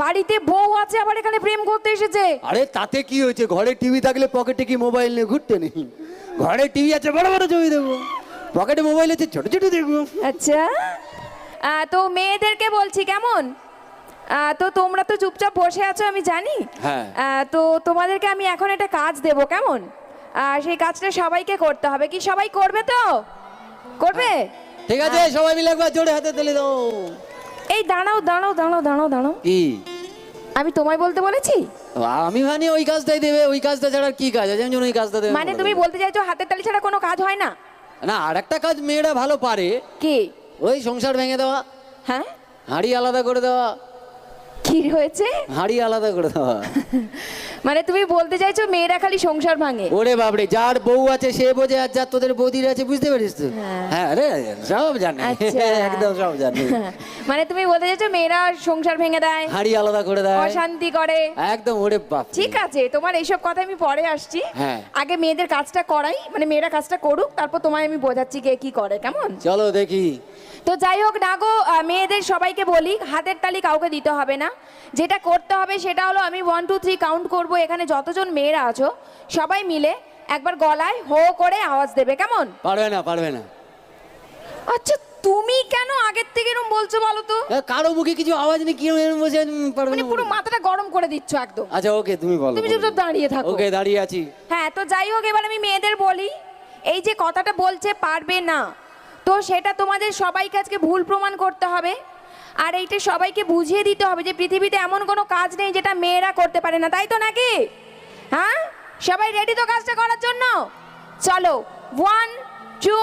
বাড়িতে বউ আছে আবার এখানে প্রেম করতে এসেছে। আরে তাতে কি হয়েছে, ঘরে টিভি থাকলে পকেটে কি মোবাইল নিয়ে ঘুরতে নেই? ঘরে টিভি আছে, বড় বড় ছবি দেখবো, পকেটে মোবাইল আছে, ছোট ছোট দেখবো। আচ্ছা তো মেয়েদেরকে বলছি কেমন, তো তোমরা তো চুপচাপ বসে আছো আমি জানি। হ্যাঁ। তো তোমাদেরকে আমি এখন একটা কাজ দেব কেমন, সেই কাজটা সবাইকে করতে হবে। কি সবাই করবে তো? করবে? ঠিক আছে, সবাই মিলে একবার জোরে হাতে তুলে দাও। এই দাঁড়াও দাঁড়াও দাঁড়াও দাঁড়াও দাঁড়াও, কি আমি তোমায় বলতে বলেছি? আমি মানে ওই কাজটাই দেবে, ওই কাজটা ছাড়া আর কি কাজ আছে? আমি ওই কাজটা দেবে মানে তুমি বলতে চাইছো হাতের তালি ছাড়া কোনো কাজ হয় না? না, আর একটা কাজ মেয়েরা ভালো পারে। কি? ওই সংসার ভেঙে দেওয়া, হ্যাঁ, হাঁড়ি আলাদা করে দেওয়া। কি হয়েছে? হাঁড়ি আলাদা করে দেওয়া। মানে তুমি বলতে চাইছো মেয়েরা খালি সংসার ভাঙে? ওরে বাবরে, যার বউ আছে সে বোঝে, আর যার তোদের বৌদির আছে, বুঝতে পারিস তো? হ্যাঁ রে, সব জানে। আচ্ছা। একদম সব জানে। মানে তুমি বলতে চাইছো মেয়েরা সংসার ভেঙে দেয়, হাঁড়ি আলাদা করে দেয়, অশান্তি করে। একদম। ওরে বাপ, ঠিক আছে, তোমার এইসব কথা আমি পরে আসছি। হ্যাঁ। আগে মেয়েদের কাজটা করাই, মানে মেয়েরা কাজটা করুক, তারপর তোমায় আমি বোঝাচ্ছি কে কি করে, কেমন? চলো দেখি। তো যাই হোক না গো, মেয়েদের সবাইকে বলি হাতের তালি কাউকে দিতে হবে না। যেটা করতে হবে সেটা হলো আমি 1 2 3 কাউন্ট করব, এখানে যতজন মেয়েরা আছো সবাই মিলে একবার গলায় হো করে আওয়াজ দেবে, কেমন? পারবে না, পারবে না। আচ্ছা তুমি কেন আগের থেকে এরকম বলছো বলো তো? কারো মুখে কিছু আওয়াজ নেই, কি এরকম বলছে পারবে মানে না? পুরো মাথাটা গরম করে দিচ্ছ একদম। আচ্ছা ওকে, তুমি বলো। তুমি চুপচাপ দাঁড়িয়ে থাকো। ওকে, দাঁড়িয়ে আছি। হ্যাঁ, তো যাই হোক এবার আমি মেয়েদের বলি, এই যে কথাটা বলছে পারবে না, তো সেটা তোমাদের সবাইকে আজকে ভুল প্রমাণ করতে হবে। আর এইটা সবাইকে বুঝিয়ে দিতে হবে যে পৃথিবীতে এমন কোনো কাজ নেই যেটা মেয়েরা করতে পারে না, তাই তো নাকি? হ্যাঁ, সবাই রেডি তো কাজটা করার জন্য? চলো 1 2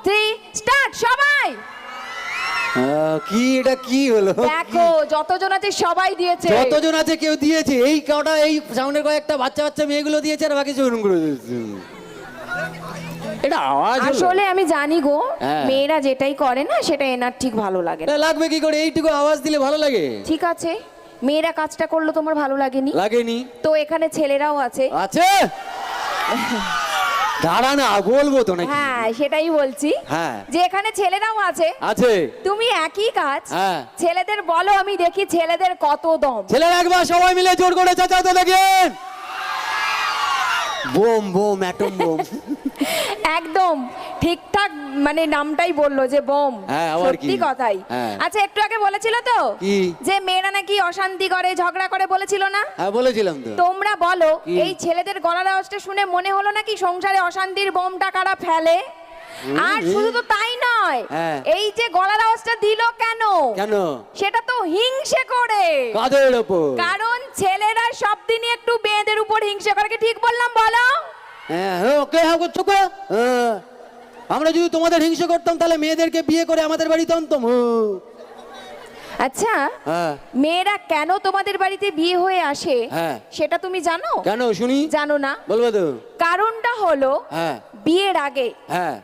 3 স্টার্ট সবাই। কি এটা কি হলো? দেখো যতজন আছে সবাই দিয়েছে। যতজন আছে কেউ দিয়েছে, এই কটা এই সাউন্ডের কয়েকটা বাচ্চা বাচ্চা মেয়েগুলো দিয়েছে, আর বাকি চুরুম করে দিয়েছে। এটা আওয়াজ হলো? আসলে আমি জানি গো, হ্যাঁ। মেয়েরা যেটাই করে না সেটা এনার ঠিক ভালো লাগে না। এটা লাগবে কি করে? এইটুকু আওয়াজ দিলে ভালো লাগে? ঠিক আছে, মেয়েরা কাজটা করলো তোমার ভালো লাগেনি? লাগেনি। তো এখানে ছেলেরাও আছে। আছে? দাঁড়া না, বলবো তো নাকি? হ্যাঁ সেটাই বলছি, হ্যাঁ। যে এখানে ছেলেরাও আছে। আছে। তুমি একই কাজ হ্যাঁ। ছেলেদের বলো, আমি দেখি ছেলেদের কত দম। ছেলেরা একবার সবাই মিলে জোর করে চাচাতে দেখেন। Bomb bomb, atom bomb. একদম ঠিকঠাক, মানে নামটাই বললো যে বোম। হ্যাঁ, আবার কি? সত্যি কথাই। হ্যাঁ। আচ্ছা একটু আগে বলেছিল তো কি? যে মেয়েরা নাকি অশান্তি করে, ঝগড়া করে, বলেছিল না? হ্যাঁ বলেছিলাম তো। তোমরা বলো, কি? এই ছেলেদের গলার আওয়াজটা শুনে মনে হলো নাকি সংসারে অশান্তির বোমটা কারা ফেলে? আর শুধু তো তাই নয়, হ্যাঁ। এই যে গলার আওয়াজটা দিল কেন? কেন? সেটা তো হিংসে করে। কাদের ওপর? কারণ ছেলেরা সব দিনই একটু মেয়েদের উপর হিংসে করে, কি ঠিক বললাম বলো? হ্যাঁ, ওকে, হ্যাঁ করছো কে? হ্যাঁ। আমরা যদি তোমাদের হিংসা করতাম তাহলে মেয়েদেরকে বিয়ে করে আমাদের বাড়িতে আনতাম। আচ্ছা হ্যাঁ। মেয়েরা কেন তোমাদের বাড়িতে বিয়ে হয়ে আসে হ্যাঁ। সেটা তুমি জানো? কেন শুনি? জানো না? বলবো তো। কারণটা হলো হ্যাঁ। বিয়ের আগে হ্যাঁ।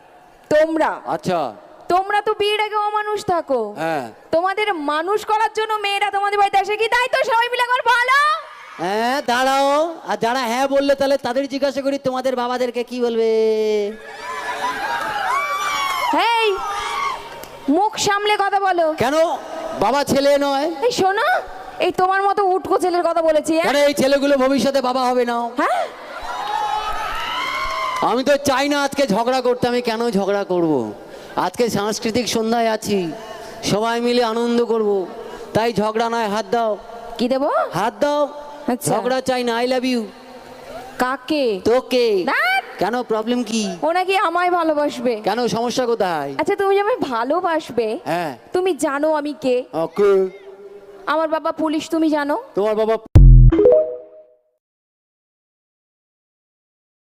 তোমরা তো বিয়ের আগে অমানুষ থাকো। হ্যাঁ। তোমাদের মানুষ করার জন্য মেয়েরা তোমাদের বাড়িতে আসে, কি তাই তো? সবাই মিলে একবার বলো। হ্যাঁ দাঁড়াও, আর যারা হ্যাঁ বললে তাহলে তাদের জিজ্ঞাসা করি তোমাদের বাবাদেরকে কি বলবে? এই মুখ সামলে কথা বলো। কেন? বাবা ছেলে নয়? এই শোনো, এই তোমার মতো উটকো ছেলের কথা বলেছি। কেন? এই ছেলেগুলো ভবিষ্যতে বাবা হবে না। হ্যাঁ, আমি তো চাই না আজকে ঝগড়া করতে। আমি কেন ঝগড়া করব? আজকে সাংস্কৃতিক সন্ধ্যায় আছি, সবাই মিলে আনন্দ করব, তাই ঝগড়া নয়। হাত দাও। কি দেবো? হাত দাও। আচ্ছা। ঝগড়া চাই না। I love you. কাকে? তোকে। ধ্যাৎ, কেন? প্রবলেম কি? ও নাকি আমায় ভালোবাসবে। কেন? সমস্যা কোথায়? আচ্ছা তুমি যে আমায় ভালোবাসবে, হ্যাঁ। তুমি জানো আমি কে? ওকে। আমার বাবা পুলিশ, তুমি জানো? তোমার বাবা